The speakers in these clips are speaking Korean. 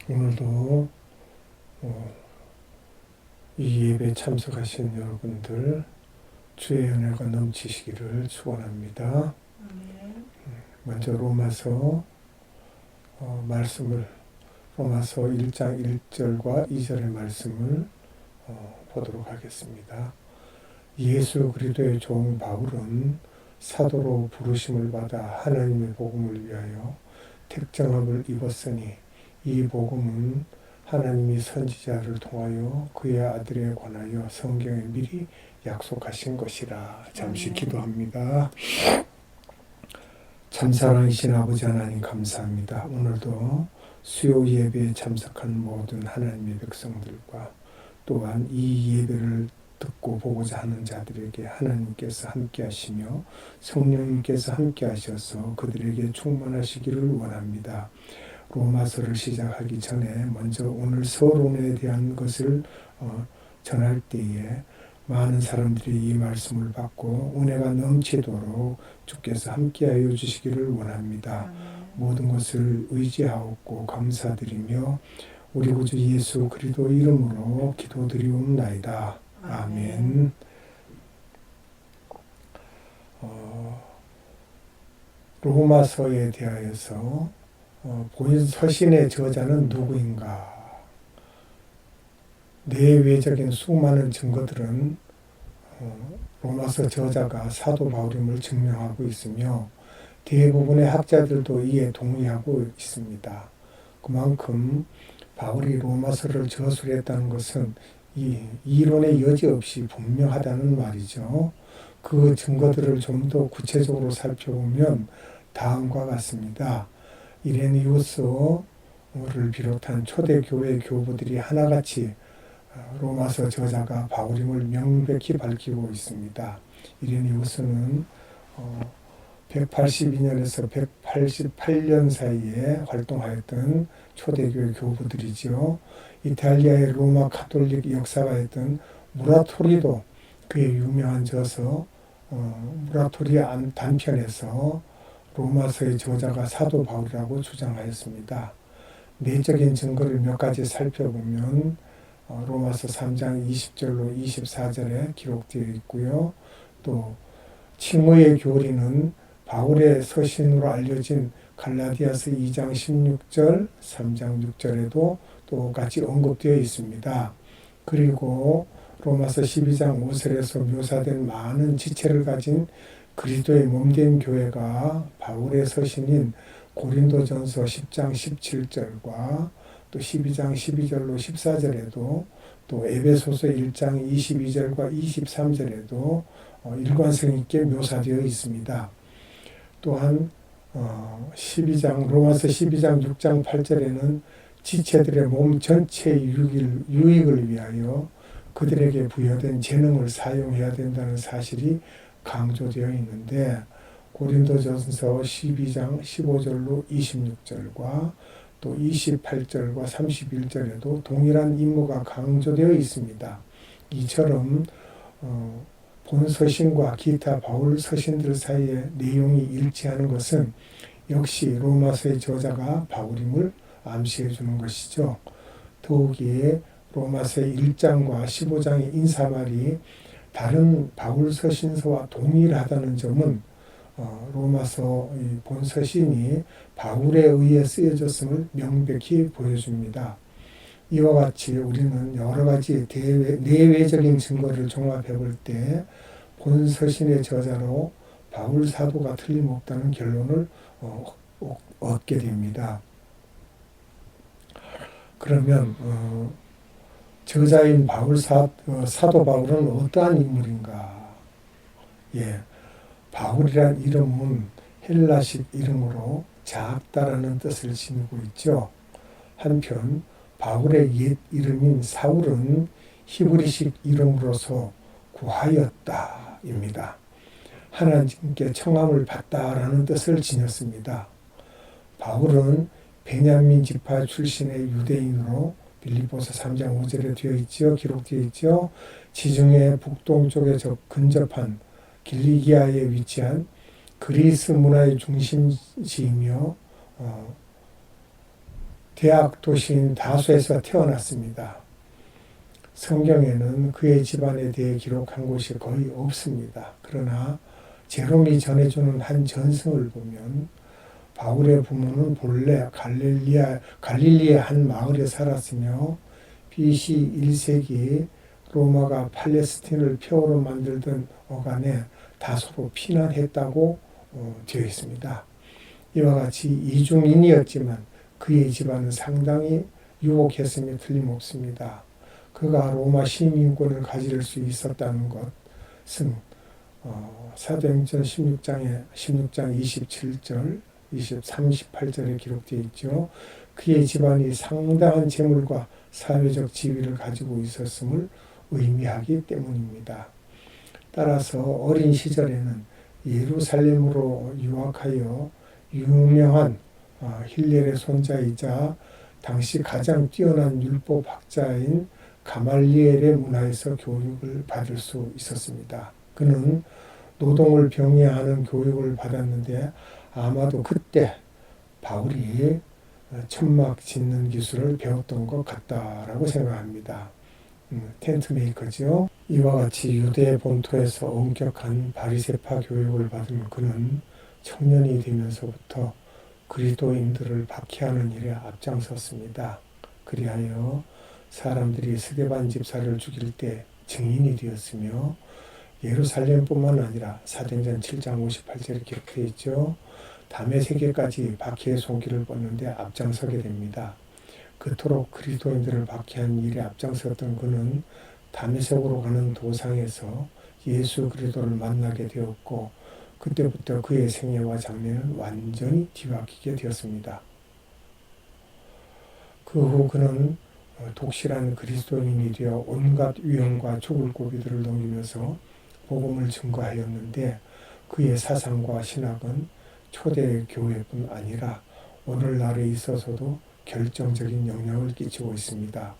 오늘도 이 예배에 참석하신 여러분들 주의 은혜가 넘치시기를 축원합니다. 먼저 로마서 말씀을 로마서 1장 1절과 2절의 말씀을 보도록 하겠습니다. 예수 그리스도의 종 바울은 사도로 부르심을 받아 하나님의 복음을 위하여 택정함을 입었으니 이 복음은 하나님이 선지자를 통하여 그의 아들에 관하여 성경에 미리 약속하신 것이라. 잠시 기도합니다. 참사랑이신 아버지 하나님 감사합니다. 오늘도 수요 예배에 참석한 모든 하나님의 백성들과 또한 이 예배를 듣고 보고자 하는 자들에게 하나님께서 함께 하시며 성령님께서 함께 하셔서 그들에게 충만하시기를 원합니다. 로마서를 시작하기 전에 먼저 오늘 서론에 대한 것을 전할 때에 많은 사람들이 이 말씀을 받고 은혜가 넘치도록 주께서 함께하여 주시기를 원합니다. 모든 것을 의지하옵고 감사드리며 우리 구주 예수 그리스도 이름으로 기도드리옵나이다. 아멘. 로마서에 대하여서 본 서신의 저자는 누구인가? 내외적인 수많은 증거들은 로마서 저자가 사도 바울임을 증명하고 있으며 대부분의 학자들도 이에 동의하고 있습니다. 그만큼 바울이 로마서를 저술했다는 것은 이 이론의 여지 없이 분명하다는 말이죠. 그 증거들을 좀 더 구체적으로 살펴보면 다음과 같습니다. 이레니우스를 비롯한 초대교회 교부들이 하나같이 로마서 저자가 바울임을 명백히 밝히고 있습니다. 이레니우스는 182년에서 188년 사이에 활동하였던 초대교회 교부들이죠. 이탈리아의 로마 카톨릭 역사가였던 무라토리도 그의 유명한 저서 무라토리 단편에서 로마서의 저자가 사도 바울이라고 주장하였습니다. 내적인 증거를 몇 가지 살펴보면 로마서 3장 20절로 24절에 기록되어 있고요. 또 칭의의 교리는 바울의 서신으로 알려진 갈라디아서 2장 16절, 3장 6절에도 똑같이 언급되어 있습니다. 그리고 로마서 12장 5절에서 묘사된 많은 지체를 가진 그리스도의 몸된 교회가 바울의 서신인 고린도전서 10장 17절과 또 12장 12절로 14절에도 또 에베소서 1장 22절과 23절에도 일관성 있게 묘사되어 있습니다. 또한 로마서 12장 6장 8절에는 지체들의 몸 전체의 유익을 위하여 그들에게 부여된 재능을 사용해야 된다는 사실이 강조되어 있는데 고린도전서 12장 15절로 26절과 또 28절과 31절에도 동일한 임무가 강조되어 있습니다. 이처럼 본 서신과 기타 바울 서신들 사이에 내용이 일치하는 것은 역시 로마서의 저자가 바울임을 암시해 주는 것이죠. 더욱이 로마서의 1장과 15장의 인사말이 다른 바울 서신서와 동일하다는 점은 로마서 본 서신이 바울에 의해 쓰여졌음을 명백히 보여줍니다. 이와 같이 우리는 여러 가지 내외적인 증거를 종합해 볼 때 본 서신의 저자로 바울 사도가 틀림없다는 결론을 얻게 됩니다. 그러면 저자인 사도 바울은 어떠한 인물인가? 바울이란 이름은 헬라식 이름으로 작다라는 뜻을 지니고 있죠. 한편 바울의 옛 이름인 사울은 히브리식 이름으로서 구하였다입니다. 하나님께 청함을 받다라는 뜻을 지녔습니다. 바울은 베냐민 지파 출신의 유대인으로 빌립보서 3장 5절에 기록되어 있죠. 지중해 북동쪽에 근접한 길리기아에 위치한 그리스 문화의 중심지이며 대학 도시인 다소에서 태어났습니다. 성경에는 그의 집안에 대해 기록한 곳이 거의 없습니다. 그러나 제롬이 전해주는 한 전승을 보면 바울의 부모는 본래 갈릴리의 한 마을에 살았으며 BC 1세기 로마가 팔레스틴을 폐허로 만들던 어간에 다소로 피난했다고 되어 있습니다. 이와 같이 이중인이었지만 그의 집안은 상당히 유복했음이 틀림없습니다. 그가 로마 시민권을 가질 수 있었다는 것은 사도행전 16장 27절, 38절에 기록되어 있죠. 그의 집안이 상당한 재물과 사회적 지위를 가지고 있었음을 의미하기 때문입니다. 따라서 어린 시절에는 예루살렘으로 유학하여 유명한 힐렐의 손자이자 당시 가장 뛰어난 율법학자인 가말리엘의 문화에서 교육을 받을 수 있었습니다. 그는 노동을 병행하는 교육을 받았는데 아마도 그때 바울이 천막 짓는 기술을 배웠던 것 같다라고 생각합니다. 텐트 메이커죠. 이와 같이 유대 본토에서 엄격한 바리새파 교육을 받은 그는 청년이 되면서부터 그리스도인들을 박해하는 일에 앞장섰습니다. 그리하여 사람들이 스데반 집사를 죽일 때 증인이 되었으며 예루살렘뿐만 아니라 사도행전 7장 58절에 기록되어 있죠. 담의 세계까지 박해의 손길을 뻗는데 앞장서게 됩니다. 그토록 그리스도인들을 박해한 일에 앞장섰던 그는 다메섹으로 가는 도상에서 예수 그리스도를 만나게 되었고 그때부터 그의 생애와 장래는 완전히 뒤바뀌게 되었습니다. 그 후 그는 독실한 그리스도인이 되어 온갖 위험과 죽을 고비들을 넘기면서 복음을 증거하였는데 그의 사상과 신학은 초대 교회뿐 아니라 오늘날에 있어서도 결정적인 영향을 끼치고 있습니다.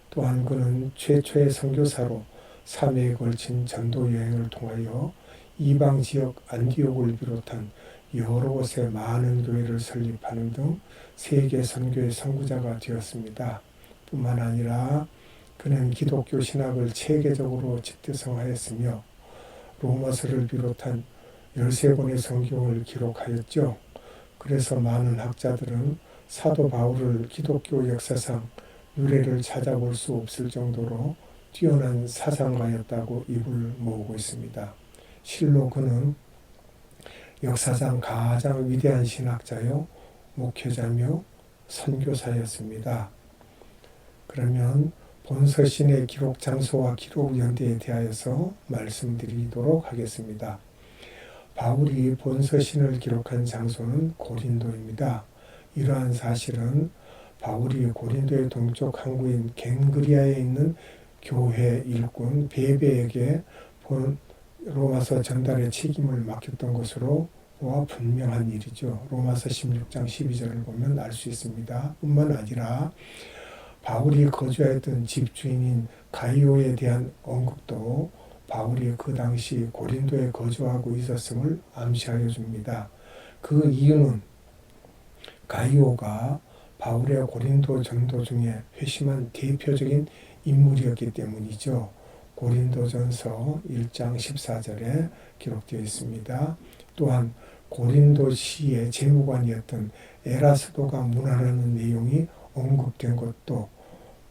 또한 그는 최초의 선교사로 3회에 걸친 전도 여행을 통하여 이방 지역 안디옥을 비롯한 여러 곳에 많은 교회를 설립하는 등 세계 선교의 선구자가 되었습니다. 뿐만 아니라 그는 기독교 신학을 체계적으로 집대성하였으며 로마서를 비롯한 13권의 성경을 기록하였죠. 그래서 많은 학자들은 사도 바울을 기독교 역사상 유래를 찾아볼 수 없을 정도로 뛰어난 사상가였다고 입을 모으고 있습니다. 실로 그는 역사상 가장 위대한 신학자요, 목회자며 선교사였습니다. 그러면 본서신의 기록 장소와 기록 연대에 대하여서 말씀드리도록 하겠습니다. 바울이 본서신을 기록한 장소는 고린도입니다. 이러한 사실은 바울이 고린도의 동쪽 항구인 갱그리아에 있는 교회 일꾼 베베에게 로마서 전달의 책임을 맡겼던 것으로 보아 분명한 일이죠. 로마서 16장 12절을 보면 알 수 있습니다. 뿐만 아니라 바울이 거주했던 집주인인 가이오에 대한 언급도 바울이 그 당시 고린도에 거주하고 있었음을 암시하여 줍니다. 그 이유는 가이오가 바울의 고린도 전도 중에 회심한 대표적인 인물이었기 때문이죠. 고린도전서 1장 14절에 기록되어 있습니다. 또한 고린도시의 재무관이었던 에라스도가 문하라는 내용이 언급된 것도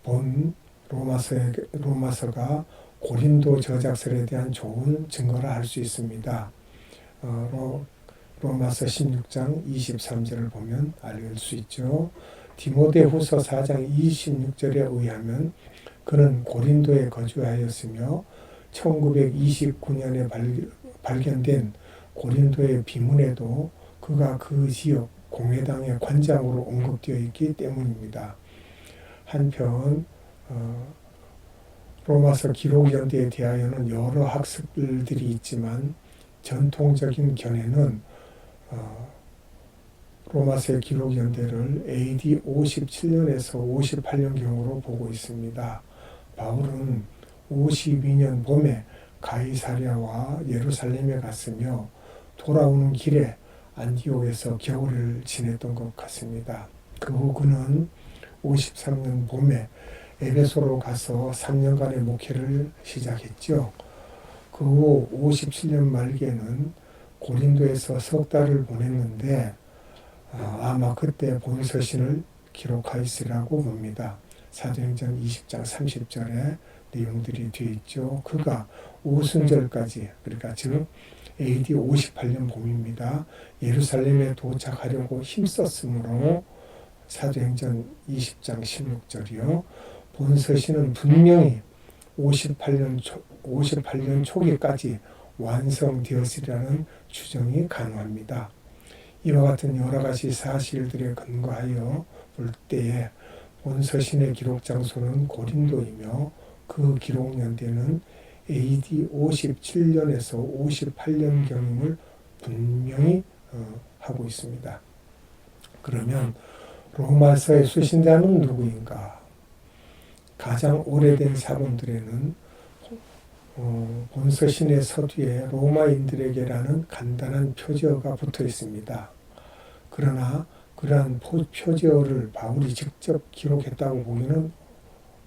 본 로마서가 고린도 저작설에 대한 좋은 증거라 할 수 있습니다. 로마서 16장 23절을 보면 알 수 있죠. 디모데후서 4장 26절에 의하면 그는 고린도에 거주하였으며 1929년에 발견된 고린도의 비문에도 그가 그 지역 공회당의 관장으로 언급되어 있기 때문입니다. 한편 로마서 기록 연대에 대하여는 여러 학설들이 있지만 전통적인 견해는 로마서의 기록 연대를 AD 57년에서 58년경으로 보고 있습니다. 바울은 52년 봄에 가이사랴와 예루살렘에 갔으며 돌아오는 길에 안디옥에서 겨울을 지냈던 것 같습니다. 그 후 그는 53년 봄에 에베소로 가서 3년간의 목회를 시작했죠. 그 후 57년 말기에는 고린도에서 석 달을 보냈는데 아마 그때 본서신을 기록하였으리라고 봅니다. 사도행전 20장 30절에 내용들이 되어 있죠. 그가 오순절까지, 그러니까 즉 AD 58년 봄입니다. 예루살렘에 도착하려고 힘썼으므로 사도행전 20장 16절이요. 본서신은 분명히 58년 초기까지 완성되었으리라는 추정이 가능합니다. 이와 같은 여러 가지 사실들에 근거하여 볼 때에 본서신의 기록 장소는 고린도이며 그 기록 연대는 AD 57년에서 58년경임을 분명히 하고 있습니다. 그러면 로마서의 수신자는 누구인가? 가장 오래된 사본들에는 본서신의 서두에 로마인들에게라는 간단한 표제어가 붙어 있습니다. 그러나 그러한 표제어를 바울이 직접 기록했다고 보기는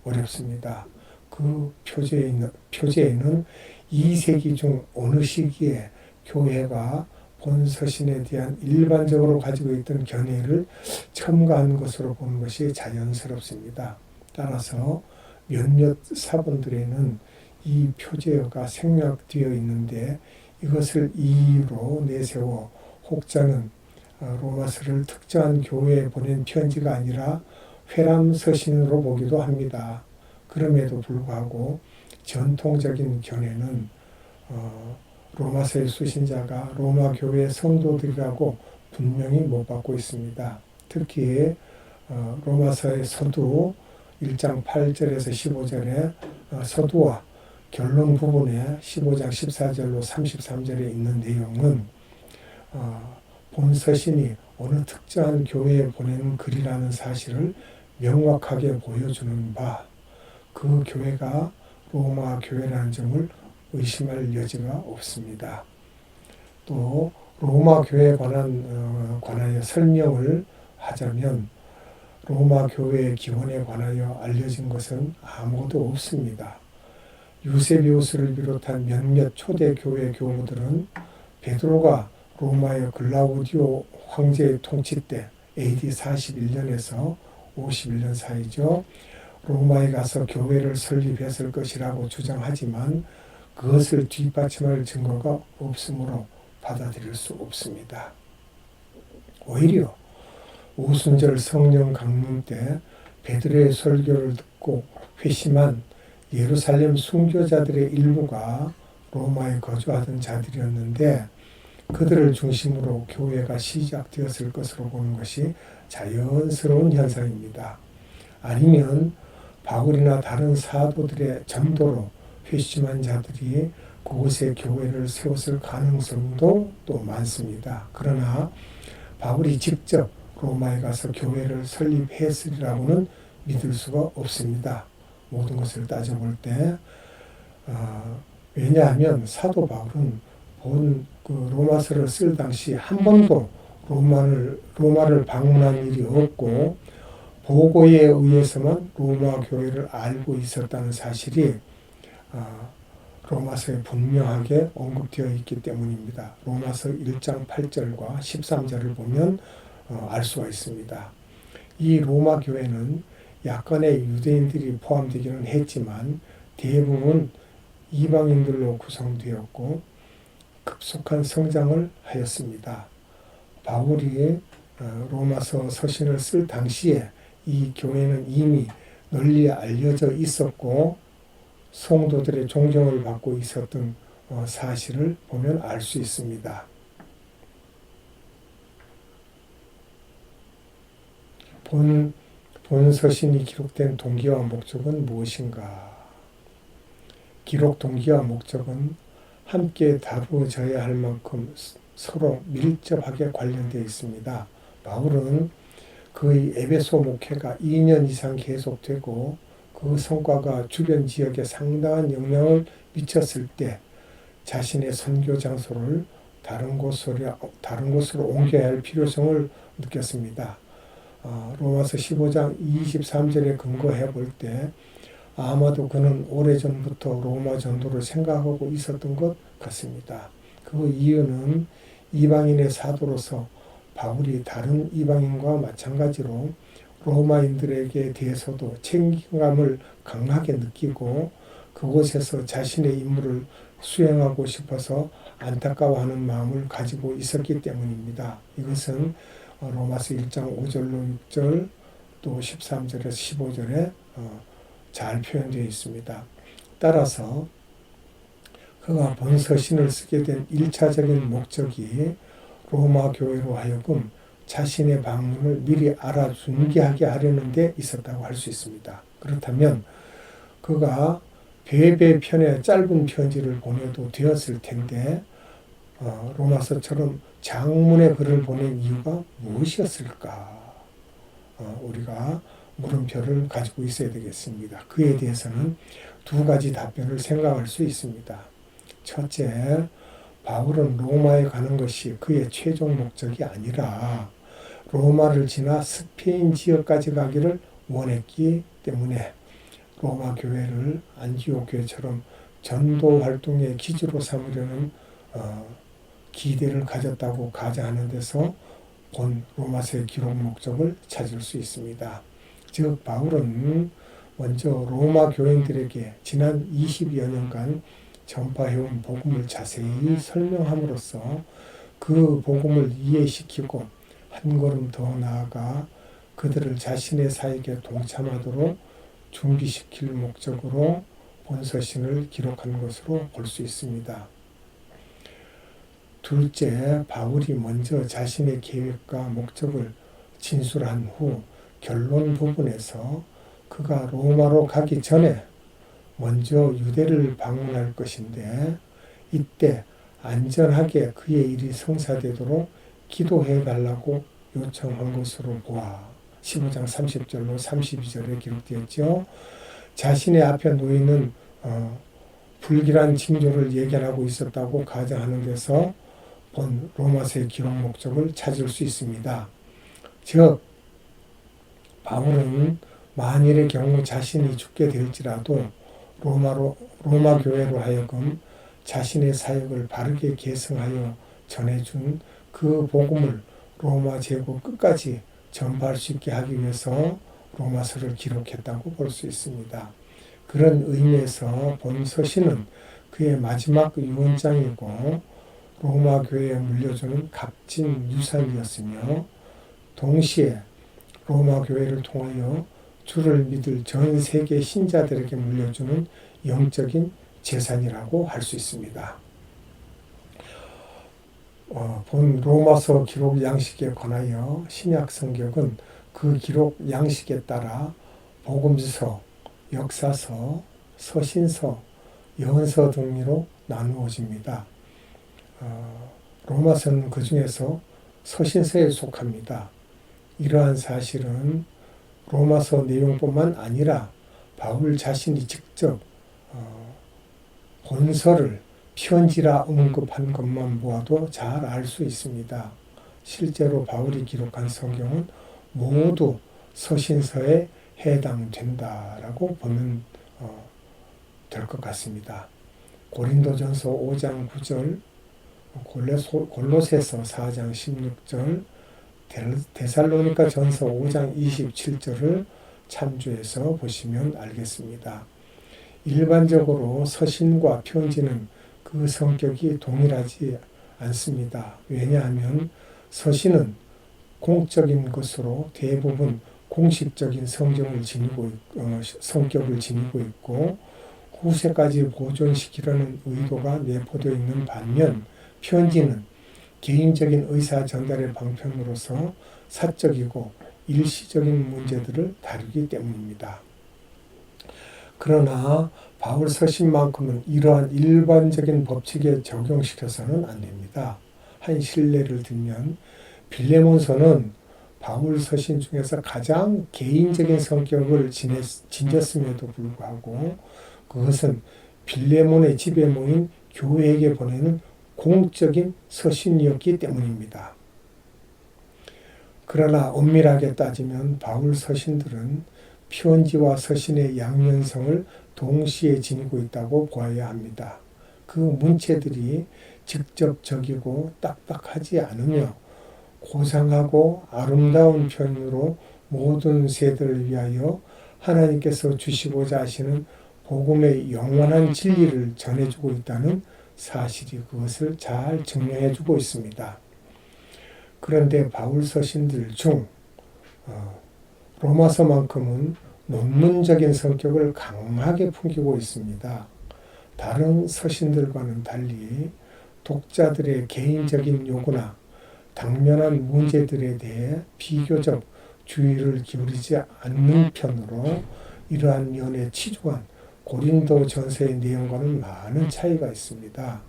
어렵습니다. 그 표제에는 2세기 중 어느 시기에 교회가 본서신에 대한 일반적으로 가지고 있던 견해를 첨가한 것으로 보는 것이 자연스럽습니다. 따라서 몇몇 사본들에는 이 표제어가 생략되어 있는데 이것을 이유로 내세워 혹자는 로마서를 특정한 교회에 보낸 편지가 아니라 회람서신으로 보기도 합니다. 그럼에도 불구하고 전통적인 견해는 로마서의 수신자가 로마 교회 성도들이라고 분명히 못 받고 있습니다. 특히 로마서의 서두 1장 8절에서 15절에 서두와 결론 부분에 15장 14절로 33절에 있는 내용은 본서신이 어느 특정한 교회에 보내는 글이라는 사실을 명확하게 보여주는 바, 그 교회가 로마 교회라는 점을 의심할 여지가 없습니다. 또 로마 교회에 관하여 설명을 하자면 로마 교회의 기원에 관하여 알려진 것은 아무것도 없습니다. 유세비우스를 비롯한 몇몇 초대 교회 교우들은 베드로가 로마의 글라우디오 황제의 통치 때 AD 41년에서 51년 사이죠. 로마에 가서 교회를 설립했을 것이라고 주장하지만 그것을 뒷받침할 증거가 없으므로 받아들일 수 없습니다. 오히려 오순절 성령 강림 때 베드로의 설교를 듣고 회심한 예루살렘 순교자들의 일부가 로마에 거주하던 자들이었는데 그들을 중심으로 교회가 시작되었을 것으로 보는 것이 자연스러운 현상입니다. 아니면 바울이나 다른 사도들의 전도로 회심한 자들이 그곳에 교회를 세웠을 가능성도 또 많습니다. 그러나 바울이 직접 로마에 가서 교회를 설립했으리라고는 믿을 수가 없습니다. 모든 것을 따져볼 때 왜냐하면 사도 바울은 로마서를 쓸 당시 한 번도 로마를 방문한 일이 없고 보고에 의해서만 로마 교회를 알고 있었다는 사실이 로마서에 분명하게 언급되어 있기 때문입니다. 로마서 1장 8절과 13절을 보면 알 수가 있습니다. 이 로마 교회는 약간의 유대인들이 포함되기는 했지만 대부분 이방인들로 구성되었고 급속한 성장을 하였습니다. 바울이 로마서 서신을 쓸 당시에 이 교회는 이미 널리 알려져 있었고 성도들의 존경을 받고 있었던 사실을 보면 알 수 있습니다. 본 서신이 기록된 동기와 목적은 무엇인가? 기록 동기와 목적은 함께 다루어져야 할 만큼 서로 밀접하게 관련되어 있습니다. 바울은 그의 에베소 목회가 2년 이상 계속되고 그 성과가 주변 지역에 상당한 영향을 미쳤을 때 자신의 선교 장소를 다른 곳으로 옮겨야 할 필요성을 느꼈습니다. 로마서 15장 23절에 근거해 볼 때 아마도 그는 오래전부터 로마 전도를 생각하고 있었던 것 같습니다. 그 이유는 이방인의 사도로서 바울이 다른 이방인과 마찬가지로 로마인들에게 대해서도 책임감을 강하게 느끼고 그곳에서 자신의 임무를 수행하고 싶어서 안타까워하는 마음을 가지고 있었기 때문입니다. 이것은 로마서 1장 5절로 6절 또 13절에서 15절에 잘 표현되어 있습니다. 따라서 그가 본서신을 쓰게 된 1차적인 목적이 로마 교회로 하여금 자신의 방문을 미리 알아준비하게 하려는 데 있었다고 할 수 있습니다. 그렇다면 그가 베베 편의 짧은 편지를 보내도 되었을 텐데 로마서처럼 장문의 글을 보낸 이유가 무엇이었을까? 우리가 물음표를 가지고 있어야 되겠습니다. 그에 대해서는 두 가지 답변을 생각할 수 있습니다. 첫째, 바울은 로마에 가는 것이 그의 최종 목적이 아니라 로마를 지나 스페인 지역까지 가기를 원했기 때문에 로마 교회를 안디옥 교회처럼 전도 활동의 기지로 삼으려는 기대를 가졌다고 가정하는 데서 본 로마서의 기록 목적을 찾을 수 있습니다. 즉 바울은 먼저 로마 교인들에게 지난 20여 년간 전파해온 복음을 자세히 설명함으로써 그 복음을 이해시키고 한 걸음 더 나아가 그들을 자신의 사역에 동참하도록 준비시킬 목적으로 본서신을 기록한 것으로 볼 수 있습니다. 둘째, 바울이 먼저 자신의 계획과 목적을 진술한 후 결론 부분에서 그가 로마로 가기 전에 먼저 유대를 방문할 것인데 이때 안전하게 그의 일이 성사되도록 기도해 달라고 요청한 것으로 보아 15장 30절로 32절에 기록되었죠. 자신의 앞에 놓이는 불길한 징조를 예견하고 있었다고 가정하는 데서 본 로마서의 기록 목적을 찾을 수 있습니다. 즉 바울은 만일의 경우 자신이 죽게 될지라도 로마 교회로 하여금 자신의 사역을 바르게 계승하여 전해준 그 복음을 로마 제국 끝까지 전파할 수 있게 하기 위해서 로마서를 기록했다고 볼 수 있습니다. 그런 의미에서 본 서신은 그의 마지막 유언장이고 로마 교회에 물려주는 값진 유산이었으며 동시에 로마 교회를 통하여 주를 믿을 전 세계 신자들에게 물려주는 영적인 재산이라고 할 수 있습니다. 본 로마서 기록 양식에 관하여 신약 성경은 그 기록 양식에 따라 복음서, 역사서, 서신서, 예언서 등으로 나누어집니다. 로마서는 그 중에서 서신서에 속합니다. 이러한 사실은 로마서 내용뿐만 아니라 바울 자신이 직접 본서를 편지라 언급한 것만 보아도 잘 알 수 있습니다. 실제로 바울이 기록한 성경은 모두 서신서에 해당된다라고 보면 될 것 같습니다. 고린도전서 5장 9절, 골로새서 4장 16절, 데살로니가 전서 5장 27절을 참조해서 보시면 알겠습니다. 일반적으로 서신과 편지는 그 성격이 동일하지 않습니다. 왜냐하면 서신은 공적인 것으로 대부분 공식적인 성격을 지니고 있고 후세까지 보존시키려는 의도가 내포되어 있는 반면 편지는 개인적인 의사 전달의 방편으로서 사적이고 일시적인 문제들을 다루기 때문입니다. 그러나 바울 서신만큼은 이러한 일반적인 법칙에 적용시켜서는 안 됩니다. 한 실례를 들면 빌레몬서는 바울 서신 중에서 가장 개인적인 성격을 지녔음에도 불구하고 그것은 빌레몬의 집에 모인 교회에게 보내는 공적인 서신이었기 때문입니다. 그러나 엄밀하게 따지면 바울 서신들은 편지와 서신의 양면성을 동시에 지니고 있다고 보아야 합니다. 그 문체들이 직접적이고 딱딱하지 않으며 고상하고 아름다운 표현으로 모든 세대를 위하여 하나님께서 주시고자 하시는 복음의 영원한 진리를 전해주고 있다는 사실이 그것을 잘 증명해주고 있습니다. 그런데 바울 서신들 중 로마서만큼은 논문적인 성격을 강하게 풍기고 있습니다. 다른 서신들과는 달리 독자들의 개인적인 요구나 당면한 문제들에 대해 비교적 주의를 기울이지 않는 편으로 이러한 면에 치중한 고린도 전서의 내용과는 많은 차이가 있습니다.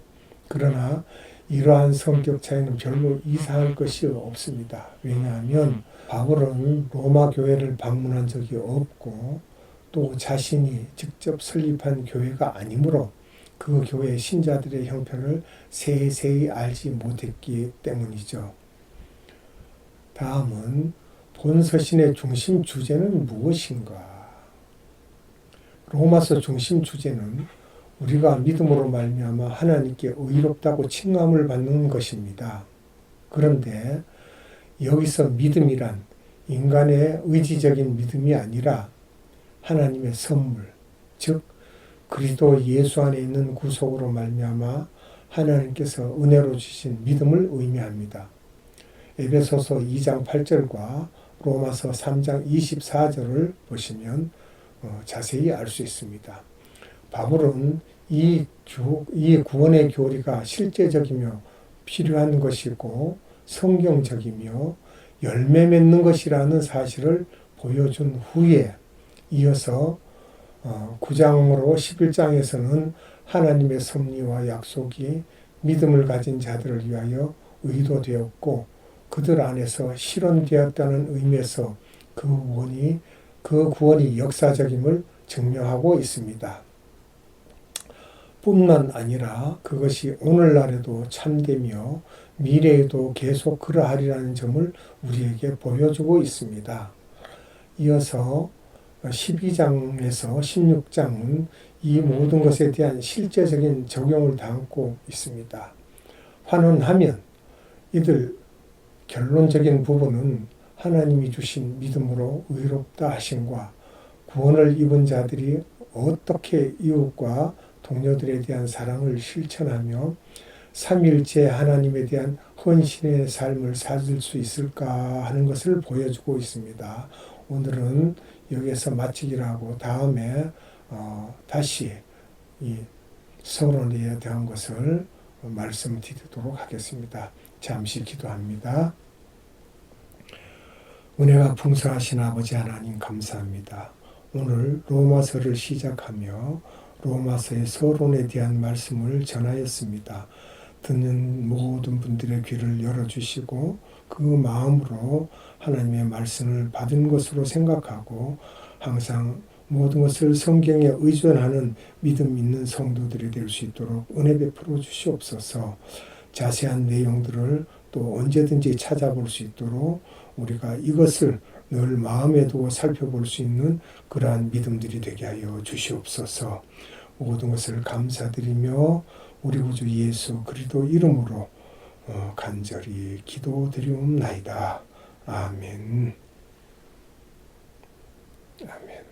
그러나 이러한 성격 차이는 별로 이상할 것이 없습니다. 왜냐하면 바울은 로마 교회를 방문한 적이 없고 또 자신이 직접 설립한 교회가 아니므로 그 교회 신자들의 형편을 세세히 알지 못했기 때문이죠. 다음은 본 서신의 중심 주제는 무엇인가? 로마서 중심 주제는 우리가 믿음으로 말미암아 하나님께 의롭다고 칭함을 받는 것입니다. 그런데 여기서 믿음이란 인간의 의지적인 믿음이 아니라 하나님의 선물, 즉 그리스도 예수 안에 있는 구속으로 말미암아 하나님께서 은혜로 주신 믿음을 의미합니다. 에베소서 2장 8절과 로마서 3장 24절을 보시면 자세히 알 수 있습니다. 바울은 이 구원의 교리가 실제적이며 필요한 것이고 성경적이며 열매 맺는 것이라는 사실을 보여준 후에 이어서 9장으로 11장에서는 하나님의 섭리와 약속이 믿음을 가진 자들을 위하여 의도되었고 그들 안에서 실현되었다는 의미에서 그 구원이 역사적임을 증명하고 있습니다. 뿐만 아니라 그것이 오늘날에도 참되며 미래에도 계속 그러하리라는 점을 우리에게 보여주고 있습니다. 이어서 12장에서 16장은 이 모든 것에 대한 실제적인 적용을 담고 있습니다. 환원하면 이들 결론적인 부분은 하나님이 주신 믿음으로 의롭다 하심과 구원을 입은 자들이 어떻게 이웃과 동료들에 대한 사랑을 실천하며 삼위일체 하나님에 대한 헌신의 삶을 살릴 수 있을까 하는 것을 보여주고 있습니다. 오늘은 여기에서 마치기로 하고 다음에 다시 이 서론에 대한 것을 말씀드리도록 하겠습니다. 잠시 기도합니다. 은혜가 풍성하신 아버지 하나님 감사합니다. 오늘 로마서를 시작하며 로마서의 서론에 대한 말씀을 전하였습니다. 듣는 모든 분들의 귀를 열어주시고 그 마음으로 하나님의 말씀을 받은 것으로 생각하고 항상 모든 것을 성경에 의존하는 믿음 있는 성도들이 될 수 있도록 은혜 베풀어 주시옵소서. 자세한 내용들을 또 언제든지 찾아볼 수 있도록 우리가 이것을 늘 마음에 두고 살펴볼 수 있는 그러한 믿음들이 되게 하여 주시옵소서. 모든 것을 감사드리며 우리 구주 예수 그리스도 이름으로 간절히 기도드리옵나이다. 아멘. 아멘.